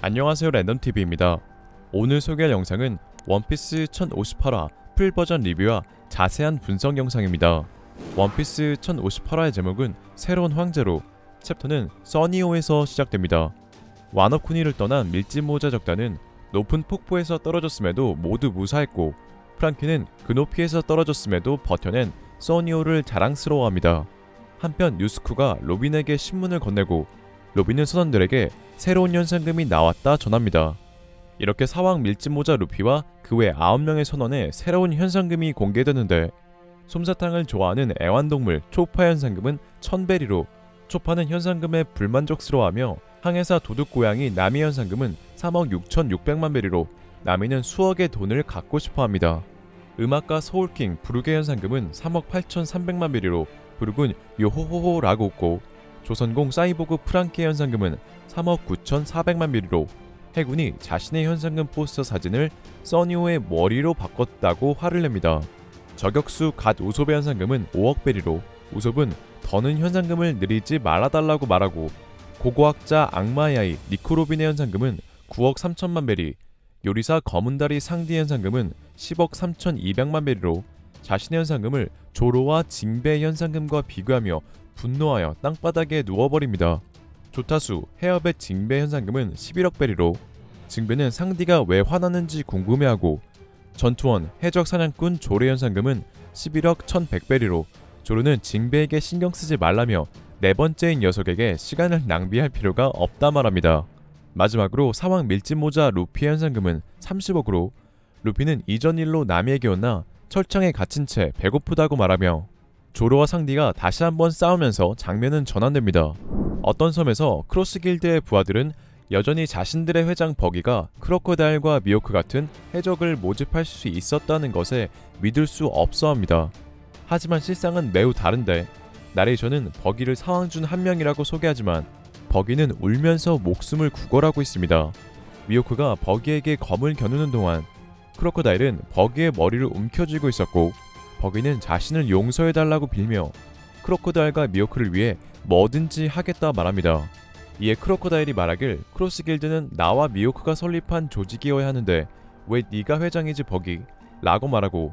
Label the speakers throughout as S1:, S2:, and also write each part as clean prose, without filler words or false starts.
S1: 안녕하세요, 랜덤TV입니다. 오늘 소개할 영상은 원피스 1058화 풀버전 리뷰와 자세한 분석 영상입니다. 원피스 1058화의 제목은 새로운 황제로, 챕터는 써니호에서 시작됩니다. 와노쿠니를 떠난 밀짚모자 적단은 높은 폭포에서 떨어졌음에도 모두 무사했고, 프랑키는 그 높이에서 떨어졌음에도 버텨낸 써니호를 자랑스러워합니다. 한편 유스쿠가 로빈에게 신문을 건네고 로빈은 선원들에게 새로운 현상금이 나왔다 전합니다. 이렇게 사왕 밀짚모자 루피와 그 외 9명의 선원의 새로운 현상금이 공개되는데, 솜사탕을 좋아하는 애완동물 초파 현상금은 1000베리로, 초파는 현상금에 불만족스러워하며 항해사 도둑고양이 나미 현상금은 3억 6600만 베리로 나미는 수억의 돈을 갖고 싶어합니다. 음악가 소울킹 부르게 현상금은 3억 8300만 베리로 부르군 요호호호라고 웃고, 조선공 사이보그 프랑키의 현상금은 3억 9400만 베리로 해군이 자신의 현상금 포스터 사진을 써니호의 머리로 바꿨다고 화를 냅니다. 저격수 갓 우솝의 현상금은 5억 베리로 우솝은 더는 현상금을 늘리지 말아달라고 말하고, 고고학자 악마의 아이 니코로빈의 현상금은 9억 3천만 베리, 요리사 검은다리 상디의 현상금은 10억 3200만 베리로 자신의 현상금을 조로와 징베의 현상금과 비교하며 분노하여 땅바닥에 누워버립니다. 조타수 해협의 징베 현상금은 11억 베리로 징베는 상디가 왜 화나는지 궁금해하고, 전투원 해적 사냥꾼 조의 현상금은 11억 1100베리로 조르는 징베에게 신경쓰지 말라며 네 번째인 녀석에게 시간을 낭비할 필요가 없다 말합니다. 마지막으로 사왕 밀짚모자 루피의 현상금은 30억으로 루피는 이전 일로 나미에게 온나 철창에 갇힌 채 배고프다고 말하며, 조로와 상디가 다시 한번 싸우면서 장면은 전환됩니다. 어떤 섬에서 크로스 길드의 부하들은 여전히 자신들의 회장 버기가 크로커다일과 미호크 같은 해적을 모집할 수 있었다는 것에 믿을 수 없어합니다. 하지만 실상은 매우 다른데, 나레이션은 버기를 사왕 중 한 명이라고 소개하지만 버기는 울면서 목숨을 구걸하고 있습니다. 미호크가 버기에게 검을 겨누는 동안 크로커다일은 버기의 머리를 움켜쥐고 있었고, 버기는 자신을 용서해달라고 빌며 크로커다일과 미호크를 위해 뭐든지 하겠다 말합니다. 이에 크로커다일이 말하길 크로스 길드는 나와 미호크가 설립한 조직이어야 하는데 왜 네가 회장이지 버기? 라고 말하고,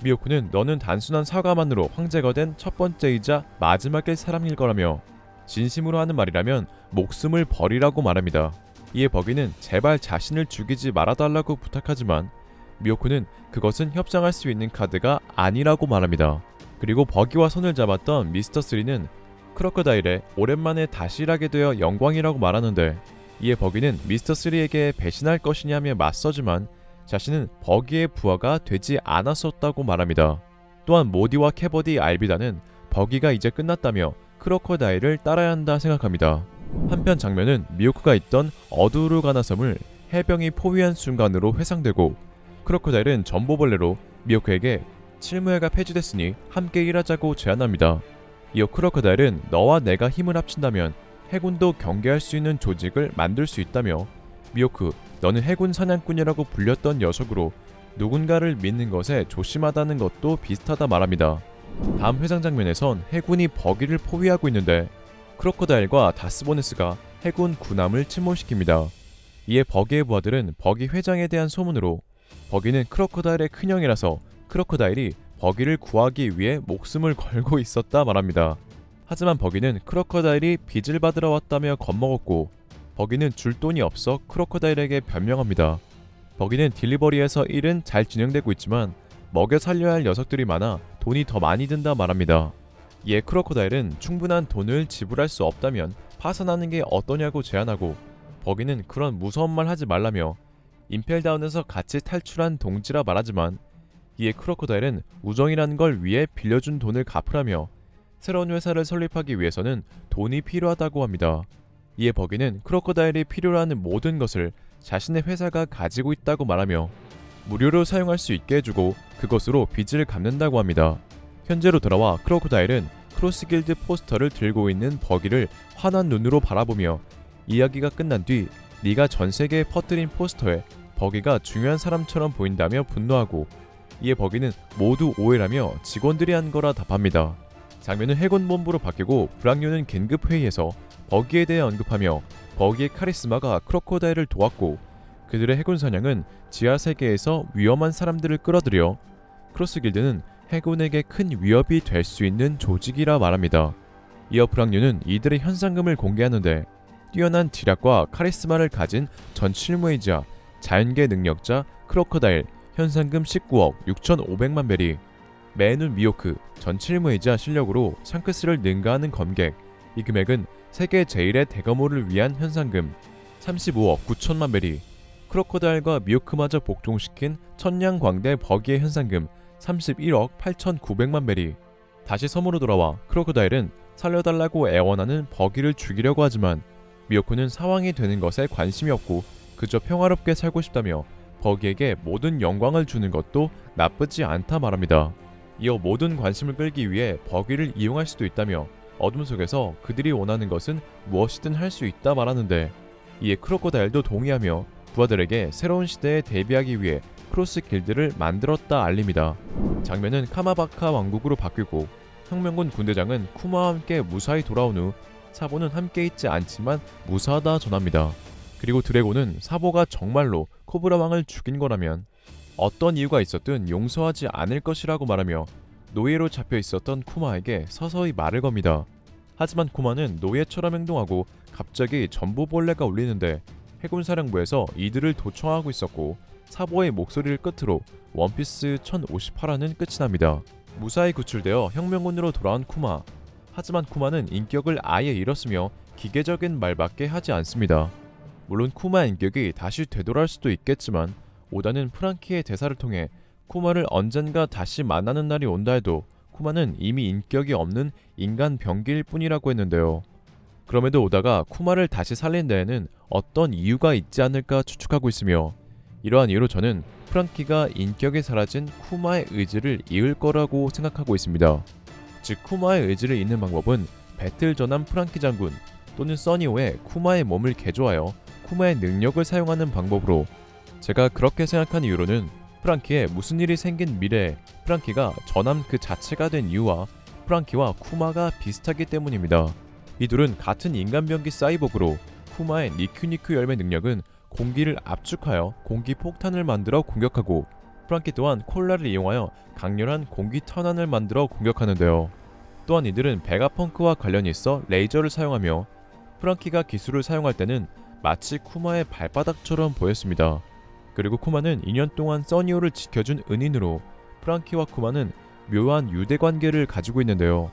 S1: 미호크는 너는 단순한 사과만으로 황제가 된 첫 번째이자 마지막일 사람일 거라며 진심으로 하는 말이라면 목숨을 버리라고 말합니다. 이에 버기는 제발 자신을 죽이지 말아달라고 부탁하지만 미호크는 그것은 협상할 수 있는 카드가 아니라고 말합니다. 그리고 버기와 손을 잡았던 미스터 3는 크로커다일에 오랜만에 다시 일하게 되어 영광이라고 말하는데, 이에 버기는 미스터 3에게 배신할 것이냐며 맞서지만 자신은 버기의 부하가 되지 않았었다고 말합니다. 또한 모디와 캐버디 알비다는 버기가 이제 끝났다며 크로커다일을 따라야 한다 생각합니다. 한편 장면은 미호크가 있던 어두루가나 섬을 해병이 포위한 순간으로 회상되고, 크로커다일은 전보벌레로 미호크에게 칠무회가 폐지됐으니 함께 일하자고 제안합니다. 이어 크로커다일은 너와 내가 힘을 합친다면 해군도 경계할 수 있는 조직을 만들 수 있다며, 미호크 너는 해군 사냥꾼이라고 불렸던 녀석으로 누군가를 믿는 것에 조심하다는 것도 비슷하다 말합니다. 다음 회상 장면에선 해군이 버기를 포위하고 있는데 크로커다일과 다스보네스가 해군 군함을 침몰시킵니다. 이에 버기의 부하들은 버기 회장에 대한 소문으로 버기는 크로커다일의 큰형이라서 크로커다일이 버기를 구하기 위해 목숨을 걸고 있었다 말합니다. 하지만 버기는 크로커다일이 빚을 받으러 왔다며 겁먹었고, 버기는 줄 돈이 없어 크로커다일에게 변명합니다. 버기는 딜리버리에서 일은 잘 진행되고 있지만 먹여 살려야 할 녀석들이 많아 돈이 더 많이 든다 말합니다. 이에 크로커다일은 충분한 돈을 지불할 수 없다면 파산하는 게 어떠냐고 제안하고, 버기는 그런 무서운 말 하지 말라며 임펠다운에서 같이 탈출한 동지라 말하지만, 이에 크로커다일은 우정이라는 걸 위해 빌려준 돈을 갚으라며 새로운 회사를 설립하기 위해서는 돈이 필요하다고 합니다. 이에 버기는 크로커다일이 필요로 하는 모든 것을 자신의 회사가 가지고 있다고 말하며 무료로 사용할 수 있게 해주고 그것으로 빚을 갚는다고 합니다. 현재로 돌아와 크로커다일은 크로스 길드 포스터를 들고 있는 버기를 환한 눈으로 바라보며 이야기가 끝난 뒤 네가 전 세계에 퍼뜨린 포스터에 버기가 중요한 사람처럼 보인다며 분노하고, 이에 버기는 모두 오해라며 직원들이 한 거라 답합니다. 장면은 해군본부로 바뀌고 브랑뉴는 긴급회의에서 버기에 대해 언급하며 버기의 카리스마가 크로코다일을 도왔고 그들의 해군 사냥은 지하 세계에서 위험한 사람들을 끌어들여 크로스 길드는 해군에게 큰 위협이 될 수 있는 조직이라 말합니다. 이어 프랑류는 이들의 현상금을 공개하는데 뛰어난 지략과 카리스마를 가진 전 실무이자 자연계 능력자 크로코다일 현상금 19억 6,500만 베리, 매눈 미호크 전 실무이자 실력으로 샹크스를 능가하는 검객. 이 금액은 세계 제1의 대검호를 위한 현상금 35억 9천만 베리, 크로코다일과 미호크마저 복종시킨 천냥광대 버기의 현상금 31억 8,900만 베리. 다시 섬으로 돌아와 크로코다일은 살려달라고 애원하는 버기를 죽이려고 하지만 미호크는 사왕이 되는 것에 관심이 없고 그저 평화롭게 살고 싶다며 버기에게 모든 영광을 주는 것도 나쁘지 않다 말합니다. 이어 모든 관심을 끌기 위해 버기를 이용할 수도 있다며 어둠 속에서 그들이 원하는 것은 무엇이든 할 수 있다 말하는데 이에 크로코다일도 동의하며 부하들에게 새로운 시대에 대비하기 위해 크로스 길드를 만들었다 알립니다. 장면은 카마바카 왕국으로 바뀌고 혁명군 군대장은 쿠마와 함께 무사히 돌아온 후 사보는 함께 있지 않지만 무사하다 전합니다. 그리고 드래곤은 사보가 정말로 코브라 왕을 죽인 거라면 어떤 이유가 있었든 용서하지 않을 것이라고 말하며 노예로 잡혀 있었던 쿠마에게 서서히 말을 겁니다. 하지만 쿠마는 노예처럼 행동하고 갑자기 전보벌레가 울리는데 해군사령부에서 이들을 도청하고 있었고 사보의 목소리를 끝으로 원피스 1058화는 끝이 납니다. 무사히 구출되어 혁명군으로 돌아온 쿠마. 하지만 쿠마는 인격을 아예 잃었으며 기계적인 말밖에 하지 않습니다. 물론 쿠마의 인격이 다시 되돌아올 수도 있겠지만 오다는 프랑키의 대사를 통해 쿠마를 언젠가 다시 만나는 날이 온다 해도 쿠마는 이미 인격이 없는 인간 병기일 뿐이라고 했는데요. 그럼에도 오다가 쿠마를 다시 살린 데에는 어떤 이유가 있지 않을까 추측하고 있으며 이러한 이유로 저는 프랑키가 인격이 사라진 쿠마의 의지를 이을 거라고 생각하고 있습니다. 즉 쿠마의 의지를 잇는 방법은 배틀 전함 프랑키 장군 또는 써니오의 쿠마의 몸을 개조하여 쿠마의 능력을 사용하는 방법으로 제가 그렇게 생각한 이유로는 프랑키에 무슨 일이 생긴 미래에 프랑키가 전함 그 자체가 된 이유와 프랑키와 쿠마가 비슷하기 때문입니다. 이 둘은 같은 인간병기 사이보그로 쿠마의 니큐니큐 열매 능력은 공기를 압축하여 공기 폭탄을 만들어 공격하고 프랑키 또한 콜라를 이용하여 강렬한 공기 탄환을 만들어 공격하는데요. 또한 이들은 베가펑크와 관련이 있어 레이저를 사용하며 프랑키가 기술을 사용할 때는 마치 쿠마의 발바닥처럼 보였습니다. 그리고 쿠마는 2년 동안 써니오를 지켜준 은인으로 프랑키와 쿠마는 묘한 유대관계를 가지고 있는데요.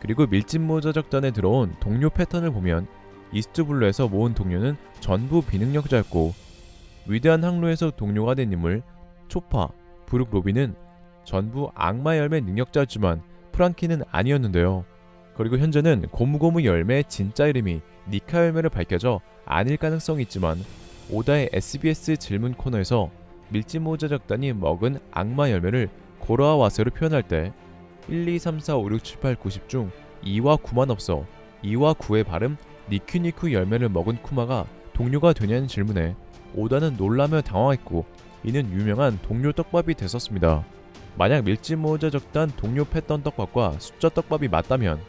S1: 그리고 밀짚모자적단에 들어온 동료 패턴을 보면 이스트블루에서 모은 동료는 전부 비능력자였고 위대한 항로에서 동료가 된 인물 초파, 브룩 로비는 전부 악마 열매 능력자였지만 프랑키는 아니었는데요. 그리고 현재는 고무고무 열매의 진짜 이름이 니카 열매로 밝혀져 아닐 가능성이 있지만 오다의 SBS 질문 코너에서 밀짚모자적단이 먹은 악마 열매를 고라와 와세로 표현할 때 1, 2, 3, 4, 5, 6, 7, 8, 90 중 2와 9만 없어 2와 9의 발음 니큐니쿠 열매를 먹은 쿠마가 동료가 되냐는 질문에 오다는 놀라며 당황했고 이는 유명한 동료 떡밥이 됐었습니다. 만약 밀짚모자적단 동료 패던 떡밥과 숫자 떡밥이 맞다면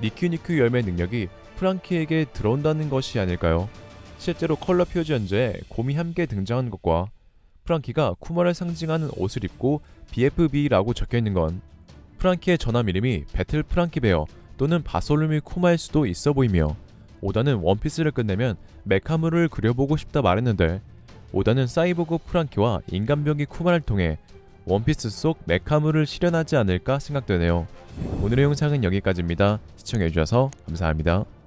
S1: 니큐니쿠 열매 능력이 프랑키에게 들어온다는 것이 아닐까요? 실제로 컬러 표지 연재에 곰이 함께 등장한 것과 프랑키가 쿠마를 상징하는 옷을 입고 BFB라고 적혀있는 건 프랑키의 전함 이름이 배틀 프랑키 베어 또는 바솔루미 쿠마일 수도 있어 보이며 오다는 원피스를 끝내면 메카물을 그려보고 싶다 말했는데 오다는 사이보그 프랑키와 인간병기 쿠마를 통해 원피스 속 메카물을 실현하지 않을까 생각되네요. 오늘의 영상은 여기까지입니다. 시청해주셔서 감사합니다.